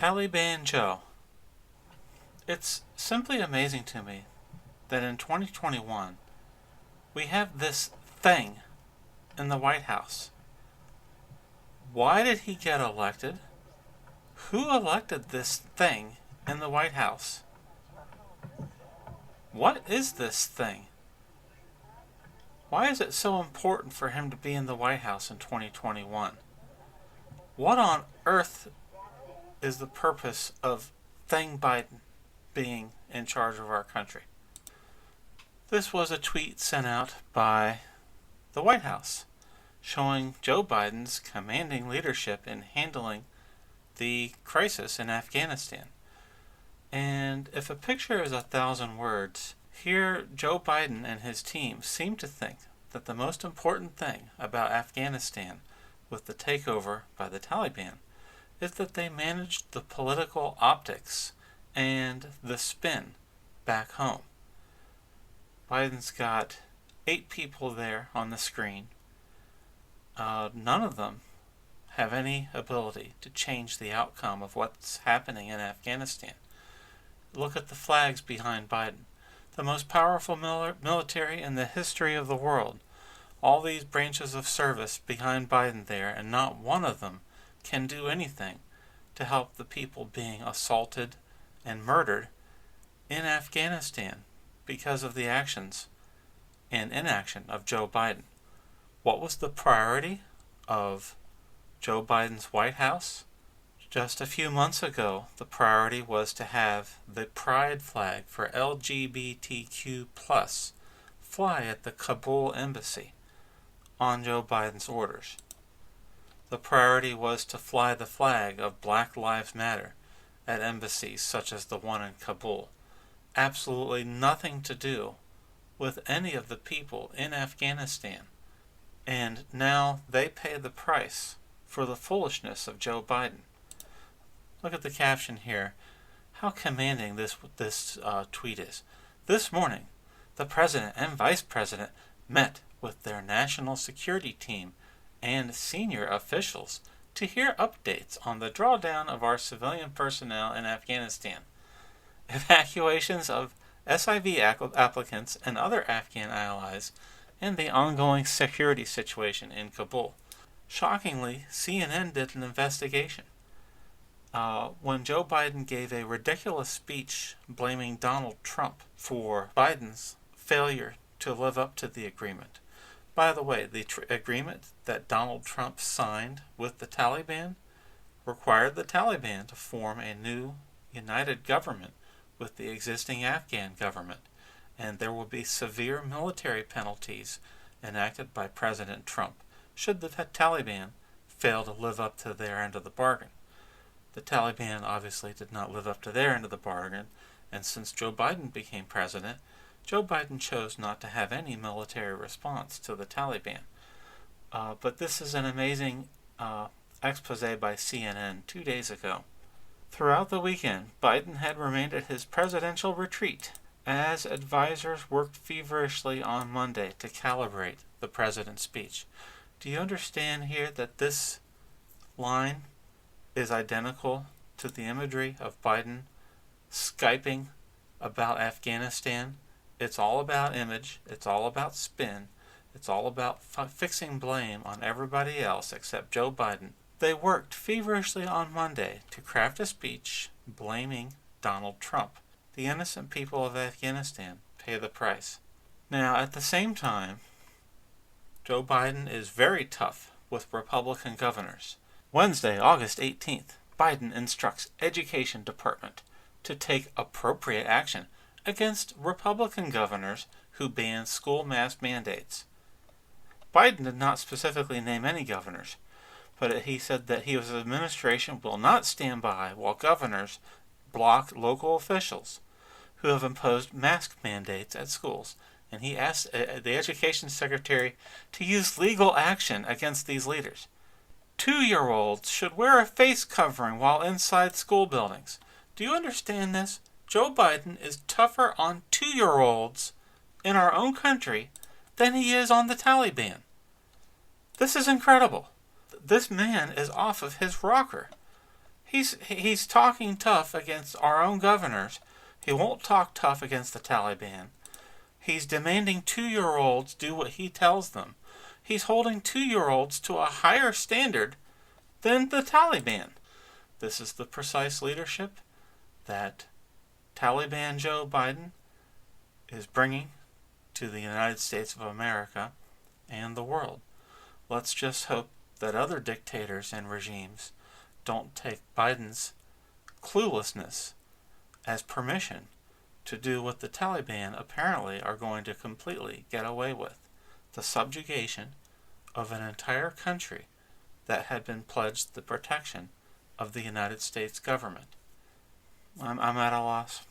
Taliban Joe. It's simply amazing to me that in 2021 we have this thing in the White House. Why did he get elected? Who elected this thing in the White House? What is this thing? Why is it so important for him to be in the White House in 2021? What on earth is the purpose of Thing Biden being in charge of our country? This was a tweet sent out by the White House showing Joe Biden's commanding leadership in handling the crisis in Afghanistan. And if a picture is 1,000 words, here Joe Biden and his team seem to think that the most important thing about Afghanistan with the takeover by the Taliban is that they managed the political optics and the spin back home. Biden's got 8 people there on the screen. None of them have any ability to change the outcome of what's happening in Afghanistan. Look at the flags behind Biden. The most powerful military in the history of the world. All these branches of service behind Biden there, and not one of them can do anything to help the people being assaulted and murdered in Afghanistan because of the actions and inaction of Joe Biden. What was the priority of Joe Biden's White House? Just a few months ago, the priority was to have the pride flag for LGBTQ+ fly at the Kabul embassy on Joe Biden's orders. The priority was to fly the flag of Black Lives Matter at embassies such as the one in Kabul. Absolutely nothing to do with any of the people in Afghanistan. And now they pay the price for the foolishness of Joe Biden. Look at the caption here. How commanding this tweet is. This morning, the President and Vice President met with their national security team and senior officials to hear updates on the drawdown of our civilian personnel in Afghanistan, evacuations of SIV applicants and other Afghan allies, and the ongoing security situation in Kabul. Shockingly, CNN did an investigation. When Joe Biden gave a ridiculous speech blaming Donald Trump for Biden's failure to live up to the agreement. By the way, the agreement that Donald Trump signed with the Taliban required the Taliban to form a new united government with the existing Afghan government, and there will be severe military penalties enacted by President Trump should the Taliban fail to live up to their end of the bargain. The Taliban obviously did not live up to their end of the bargain, and since Joe Biden became president, Joe Biden chose not to have any military response to the Taliban. But this is an amazing expose by CNN 2 days ago. Throughout the weekend, Biden had remained at his presidential retreat as advisors worked feverishly on Monday to calibrate the president's speech. Do you understand here that this line is identical to the imagery of Biden Skyping about Afghanistan? It's all about image, it's all about spin, it's all about fixing blame on everybody else except Joe Biden. They worked feverishly on Monday to craft a speech blaming Donald Trump. The innocent people of Afghanistan pay the price. Now, at the same time, Joe Biden is very tough with Republican governors. Wednesday, August 18th, Biden instructs Education Department to take appropriate action against Republican governors who ban school mask mandates. Biden did not specifically name any governors, but he said that his administration will not stand by while governors block local officials who have imposed mask mandates at schools. And he asked the Education Secretary to use legal action against these leaders. 2-year-olds should wear a face covering while inside school buildings. Do you understand this? Joe Biden is tougher on 2-year-olds in our own country than he is on the Taliban. This is incredible. This man is off of his rocker. He's talking tough against our own governors. He won't talk tough against the Taliban. He's demanding 2-year-olds do what he tells them. He's holding 2-year-olds to a higher standard than the Taliban. This is the precise leadership that Taliban Joe Biden is bringing to the United States of America and the world. Let's just hope that other dictators and regimes don't take Biden's cluelessness as permission to do what the Taliban apparently are going to completely get away with: the subjugation of an entire country that had been pledged the protection of the United States government. I'm at a loss.